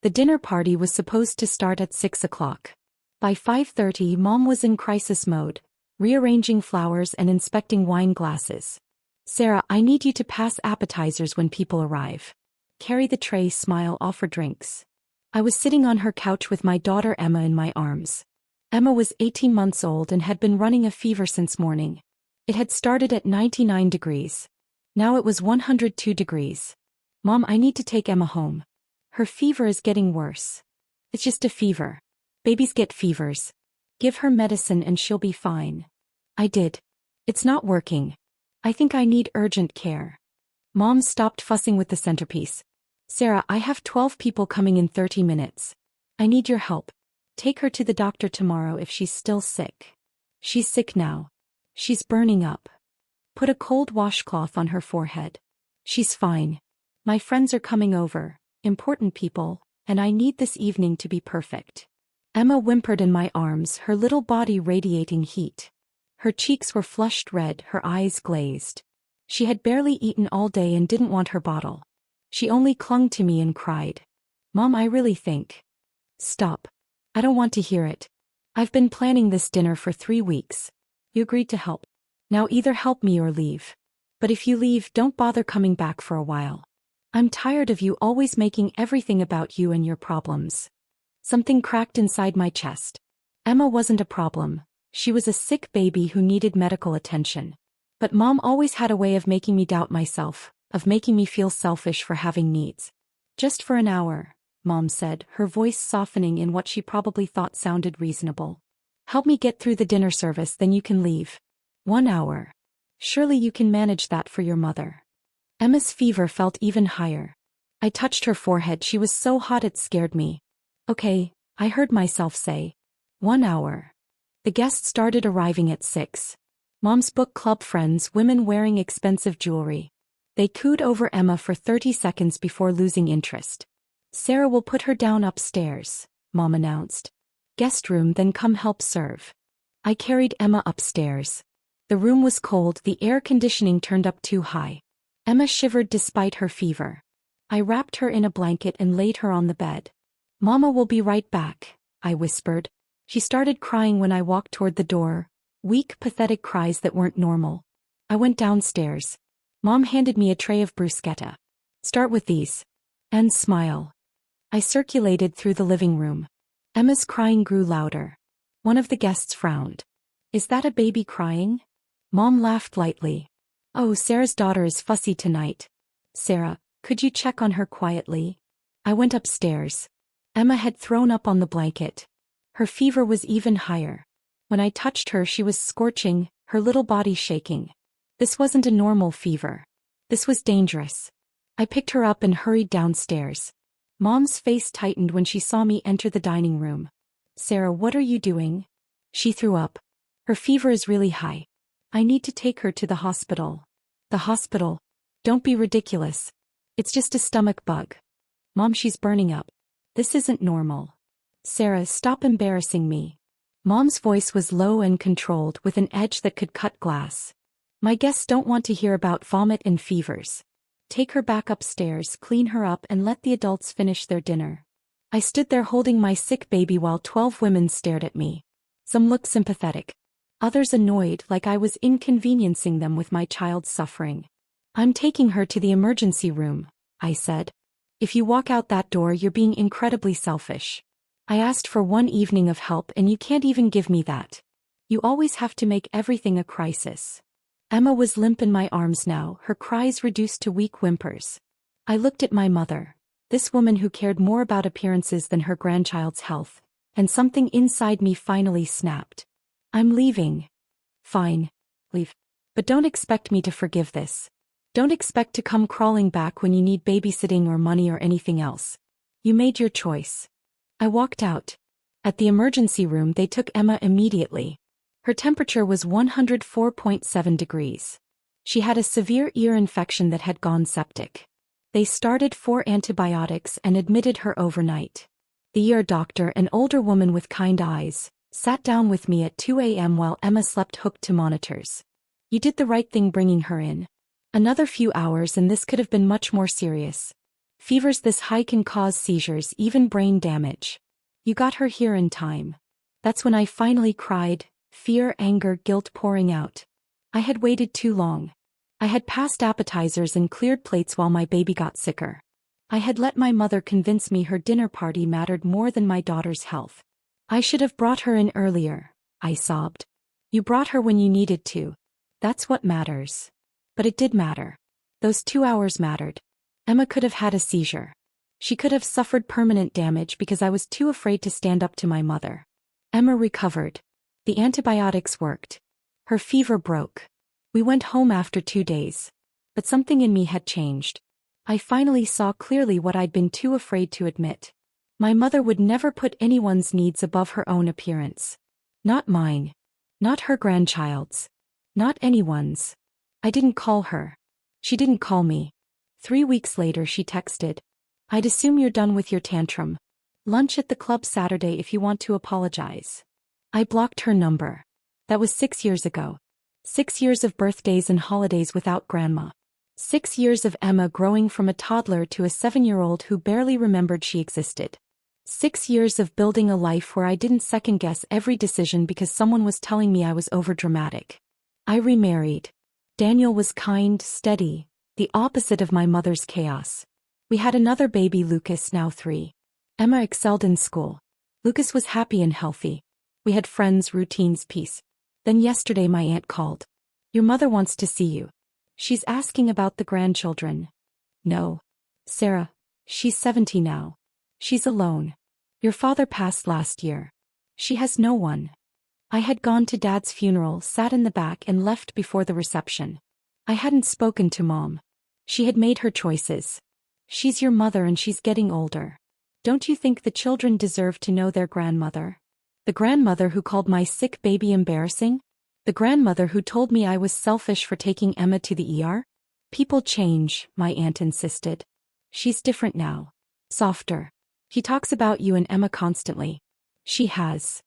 The dinner party was supposed to start at 6 o'clock. By 5:30, Mom was in crisis mode, rearranging flowers and inspecting wine glasses. "Sarah, I need you to pass appetizers when people arrive. Carry the tray, smile, offer drinks." I was sitting on her couch with my daughter Emma in my arms. Emma was 18 months old and had been running a fever since morning. It had started at 99 degrees. Now it was 102 degrees. "Mom, I need to take Emma home. Her fever is getting worse." "It's just a fever. Babies get fevers. Give her medicine and she'll be fine." I did. "It's not working. I think I need urgent care." Mom stopped fussing with the centerpiece. "Sarah, I have 12 people coming in 30 minutes. I need your help. Take her to the doctor tomorrow if she's still sick." "She's sick now. She's burning up. Put a cold washcloth on her forehead." "She's fine. My friends are coming over, important people, and I need this evening to be perfect." Emma whimpered in my arms, her little body radiating heat. Her cheeks were flushed red, her eyes glazed. She had barely eaten all day and didn't want her bottle. She only clung to me and cried. "Mom, I really think." "Stop. I don't want to hear it. I've been planning this dinner for 3 weeks. You agreed to help. Now either help me or leave. But if you leave, don't bother coming back for a while. I'm tired of you always making everything about you and your problems." Something cracked inside my chest. Emma wasn't a problem. She was a sick baby who needed medical attention. But Mom always had a way of making me doubt myself, of making me feel selfish for having needs. "Just for an hour," Mom said, her voice softening in what she probably thought sounded reasonable. "Help me get through the dinner service, then you can leave." 1 hour. Surely you can manage that for your mother. Emma's fever felt even higher. I touched her forehead, she was so hot it scared me. "Okay," I heard myself say. 1 hour. The guests started arriving at 6. Mom's book club friends, women wearing expensive jewelry. They cooed over Emma for 30 seconds before losing interest. "Sarah will put her down upstairs," Mom announced. "Guest room, then come help serve." I carried Emma upstairs. The room was cold, the air conditioning turned up too high. Emma shivered despite her fever. I wrapped her in a blanket and laid her on the bed. "Mama will be right back," I whispered. She started crying when I walked toward the door, weak, pathetic cries that weren't normal. I went downstairs. Mom handed me a tray of bruschetta. "Start with these. And smile." I circulated through the living room. Emma's crying grew louder. One of the guests frowned. "Is that a baby crying?" Mom laughed lightly. "Oh, Sarah's daughter is fussy tonight. Sarah, could you check on her quietly?" I went upstairs. Emma had thrown up on the blanket. Her fever was even higher. When I touched her, she was scorching, her little body shaking. This wasn't a normal fever. This was dangerous. I picked her up and hurried downstairs. Mom's face tightened when she saw me enter the dining room. "Sarah, what are you doing?" She threw up. "Her fever is really high. I need to take her to the hospital." "The hospital? Don't be ridiculous. It's just a stomach bug." "Mom, she's burning up. This isn't normal." "Sarah, stop embarrassing me." Mom's voice was low and controlled, with an edge that could cut glass. "My guests don't want to hear about vomit and fevers. Take her back upstairs, clean her up, and let the adults finish their dinner." I stood there holding my sick baby while 12 women stared at me. Some looked sympathetic. Others annoyed, like I was inconveniencing them with my child's suffering. "I'm taking her to the emergency room," I said. "If you walk out that door, you're being incredibly selfish. I asked for 1 evening of help and you can't even give me that. You always have to make everything a crisis." Emma was limp in my arms now, her cries reduced to weak whimpers. I looked at my mother, this woman who cared more about appearances than her grandchild's health, and something inside me finally snapped. "I'm leaving." "Fine. Leave. But don't expect me to forgive this. Don't expect to come crawling back when you need babysitting or money or anything else. You made your choice." I walked out. At the emergency room, they took Emma immediately. Her temperature was 104.7 degrees. She had a severe ear infection that had gone septic. They started 4 antibiotics and admitted her overnight. The ear doctor, an older woman with kind eyes, sat down with me at 2 a.m. while Emma slept hooked to monitors. "You did the right thing bringing her in. Another few hours and this could have been much more serious." Fevers this high can cause seizures, even brain damage. You got her here in time. That's when I finally cried, fear, anger, guilt pouring out. I had waited too long. I had passed appetizers and cleared plates while my baby got sicker. I had let my mother convince me her dinner party mattered more than my daughter's health. I should have brought her in earlier, I sobbed. You brought her when you needed to. That's what matters. But it did matter. Those 2 hours mattered. Emma could have had a seizure. She could have suffered permanent damage because I was too afraid to stand up to my mother. Emma recovered. The antibiotics worked. Her fever broke. We went home after 2 days. But something in me had changed. I finally saw clearly what I'd been too afraid to admit. My mother would never put anyone's needs above her own appearance. Not mine. Not her grandchild's. Not anyone's. I didn't call her. She didn't call me. 3 weeks later she texted. I'd assume you're done with your tantrum. Lunch at the club Saturday if you want to apologize. I blocked her number. That was 6 years ago. 6 years of birthdays and holidays without grandma. 6 years of Emma growing from a toddler to a 7-year-old who barely remembered she existed. 6 years of building a life where I didn't second-guess every decision because someone was telling me I was overdramatic. I remarried. Daniel was kind, steady, the opposite of my mother's chaos. We had another baby, Lucas, now 3. Emma excelled in school. Lucas was happy and healthy. We had friends, routines, peace. Then yesterday my aunt called. Your mother wants to see you. She's asking about the grandchildren. No. Sarah, she's 70 now. She's alone. Your father passed last year. She has no one. I had gone to Dad's funeral, sat in the back and left before the reception. I hadn't spoken to Mom. She had made her choices. She's your mother and she's getting older. Don't you think the children deserve to know their grandmother? The grandmother who called my sick baby embarrassing? The grandmother who told me I was selfish for taking Emma to the ER? People change, my aunt insisted. She's different now. Softer. He talks about you and Emma constantly. She has.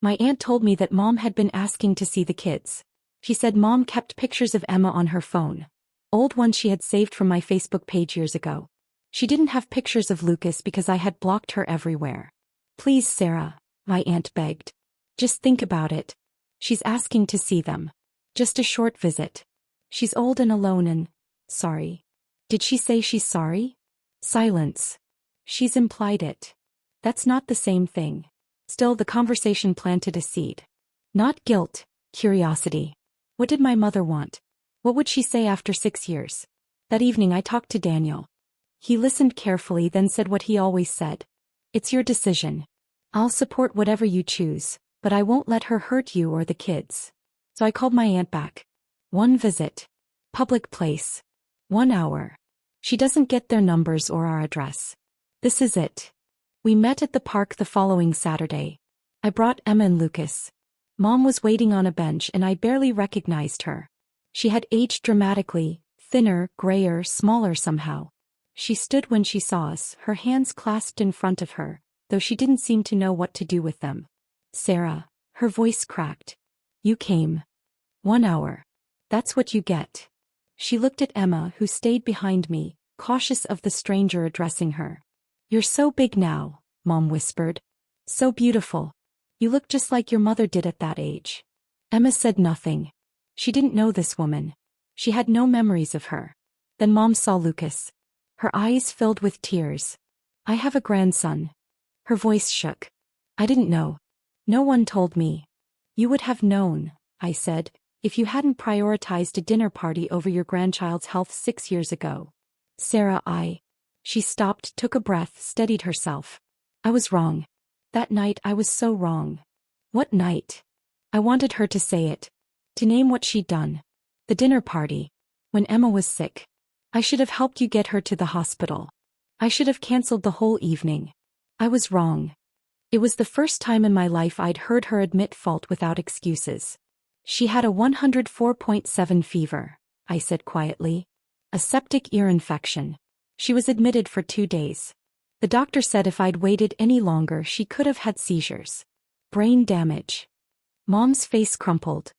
My aunt told me that Mom had been asking to see the kids. She said Mom kept pictures of Emma on her phone. Old ones she had saved from my Facebook page years ago. She didn't have pictures of Lucas because I had blocked her everywhere. Please, Sarah, my aunt begged. Just think about it. She's asking to see them. Just a short visit. She's old and alone and sorry. Did she say she's sorry? Silence. She's implied it. That's not the same thing. Still, the conversation planted a seed. Not guilt, curiosity. What did my mother want? What would she say after 6 years? That evening I talked to Daniel. He listened carefully, then said what he always said. It's your decision. I'll support whatever you choose, but I won't let her hurt you or the kids. So I called my aunt back. 1 visit. Public place. 1 hour. She doesn't get their numbers or our address. This is it. We met at the park the following Saturday. I brought Emma and Lucas. Mom was waiting on a bench and I barely recognized her. She had aged dramatically, thinner, grayer, smaller somehow. She stood when she saw us, her hands clasped in front of her, though she didn't seem to know what to do with them. Sarah, her voice cracked. You came. 1 hour. That's what you get. She looked at Emma, who stayed behind me, cautious of the stranger addressing her. You're so big now, Mom whispered. So beautiful. You look just like your mother did at that age. Emma said nothing. She didn't know this woman. She had no memories of her. Then Mom saw Lucas. Her eyes filled with tears. I have a grandson. Her voice shook. I didn't know. No one told me. You would have known, I said, if you hadn't prioritized a dinner party over your grandchild's health 6 years ago. Sarah, She stopped, took a breath, steadied herself. I was wrong. That night I was so wrong. What night? I wanted her to say it. To name what she'd done. The dinner party. When Emma was sick. I should have helped you get her to the hospital. I should have canceled the whole evening. I was wrong. It was the first time in my life I'd heard her admit fault without excuses. She had a 104.7 fever, I said quietly. A septic ear infection. She was admitted for 2 days. The doctor said if I'd waited any longer she could have had seizures. Brain damage. Mom's face crumpled.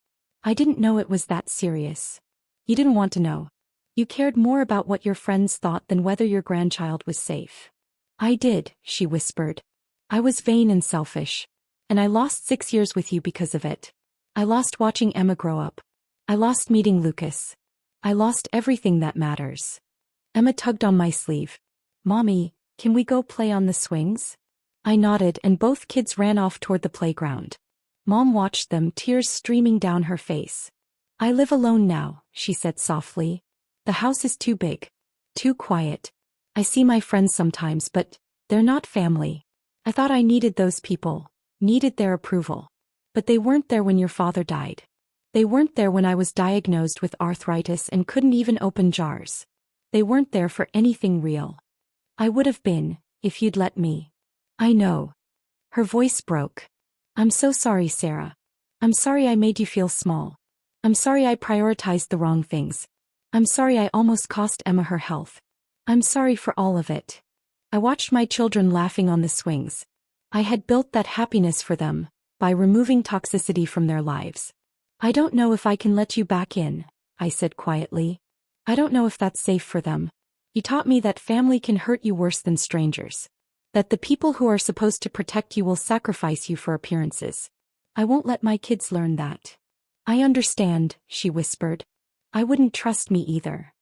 I didn't know it was that serious. You didn't want to know. You cared more about what your friends thought than whether your grandchild was safe. I did, she whispered. I was vain and selfish. And I lost 6 years with you because of it. I lost watching Emma grow up. I lost meeting Lucas. I lost everything that matters. Emma tugged on my sleeve. Mommy, can we go play on the swings? I nodded and both kids ran off toward the playground. Mom watched them, tears streaming down her face. I live alone now, she said softly. The house is too big. Too quiet. I see my friends sometimes, but they're not family. I thought I needed those people, needed their approval. But they weren't there when your father died. They weren't there when I was diagnosed with arthritis and couldn't even open jars. They weren't there for anything real. I would have been, if you'd let me. I know. Her voice broke. I'm so sorry, Sarah. I'm sorry I made you feel small. I'm sorry I prioritized the wrong things. I'm sorry I almost cost Emma her health. I'm sorry for all of it. I watched my children laughing on the swings. I had built that happiness for them, by removing toxicity from their lives. I don't know if I can let you back in, I said quietly. I don't know if that's safe for them. You taught me that family can hurt you worse than strangers. That the people who are supposed to protect you will sacrifice you for appearances. I won't let my kids learn that. I understand, she whispered. I wouldn't trust me either.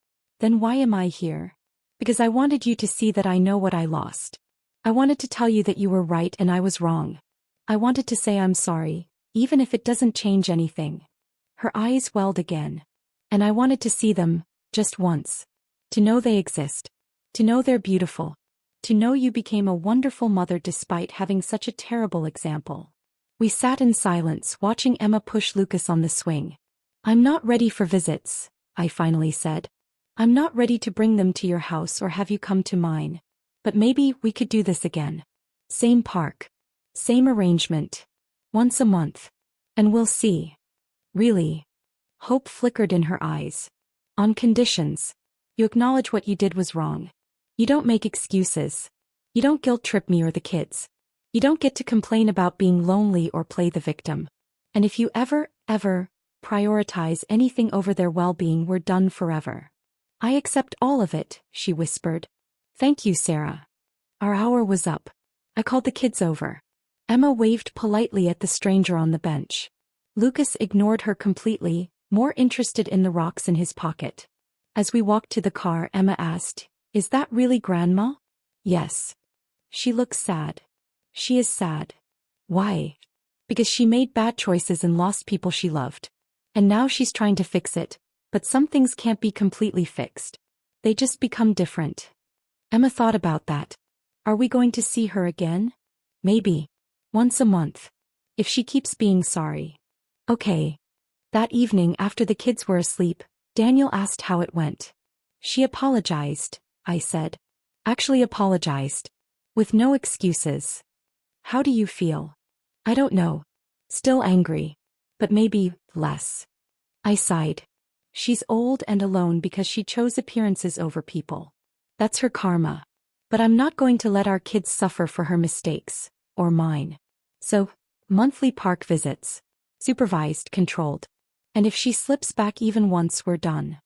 Then why am I here? Because I wanted you to see that I know what I lost. I wanted to tell you that you were right and I was wrong. I wanted to say I'm sorry, even if it doesn't change anything. Her eyes welled again. And I wanted to see them, just once. To know they exist. To know they're beautiful. To know you became a wonderful mother despite having such a terrible example. We sat in silence, watching Emma push Lucas on the swing. I'm not ready for visits, I finally said. I'm not ready to bring them to your house or have you come to mine. But maybe we could do this again. Same park. Same arrangement. Once a month. And we'll see. Really? Hope flickered in her eyes. On conditions. You acknowledge what you did was wrong. You don't make excuses. You don't guilt-trip me or the kids. You don't get to complain about being lonely or play the victim. And if you ever prioritize anything over their well-being, we're done forever. I accept all of it, she whispered. Thank you, Sarah. Our hour was up. I called the kids over. Emma waved politely at the stranger on the bench. Lucas ignored her completely, more interested in the rocks in his pocket. As we walked to the car, Emma asked, Is that really Grandma? Yes. She looks sad. She is sad. Why? Because she made bad choices and lost people she loved. And now she's trying to fix it, but some things can't be completely fixed. They just become different. Emma thought about that. Are we going to see her again? Maybe. Once a month. If she keeps being sorry. Okay. That evening after the kids were asleep, Daniel asked how it went. She apologized, I said. Actually apologized. With no excuses. How do you feel? I don't know. Still angry. But maybe less. I sighed. She's old and alone because she chose appearances over people. That's her karma. But I'm not going to let our kids suffer for her mistakes, or mine. So, monthly park visits. Supervised, controlled. And if she slips back even once, we're done.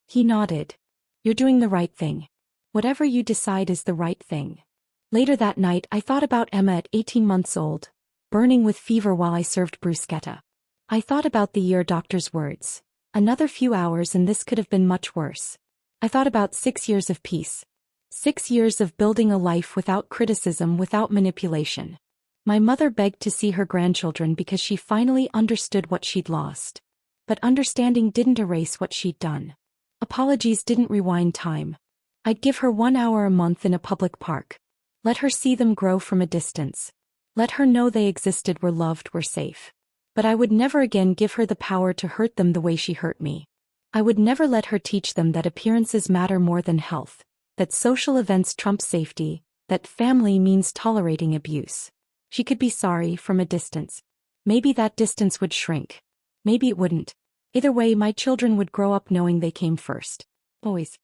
He nodded. You're doing the right thing. Whatever you decide is the right thing. Later that night I thought about Emma at 18 months old, burning with fever while I served bruschetta. I thought about the year doctor's words. Another few hours and this could have been much worse. I thought about 6 years of peace. 6 years of building a life without criticism, without manipulation. My mother begged to see her grandchildren because she finally understood what she'd lost. But understanding didn't erase what she'd done. Apologies didn't rewind time. I'd give her 1 hour a month in a public park. Let her see them grow from a distance. Let her know they existed, were loved, were safe. But I would never again give her the power to hurt them the way she hurt me. I would never let her teach them that appearances matter more than health, that social events trump safety, that family means tolerating abuse. She could be sorry from a distance. Maybe that distance would shrink. Maybe it wouldn't. Either way, my children would grow up knowing they came first. Always.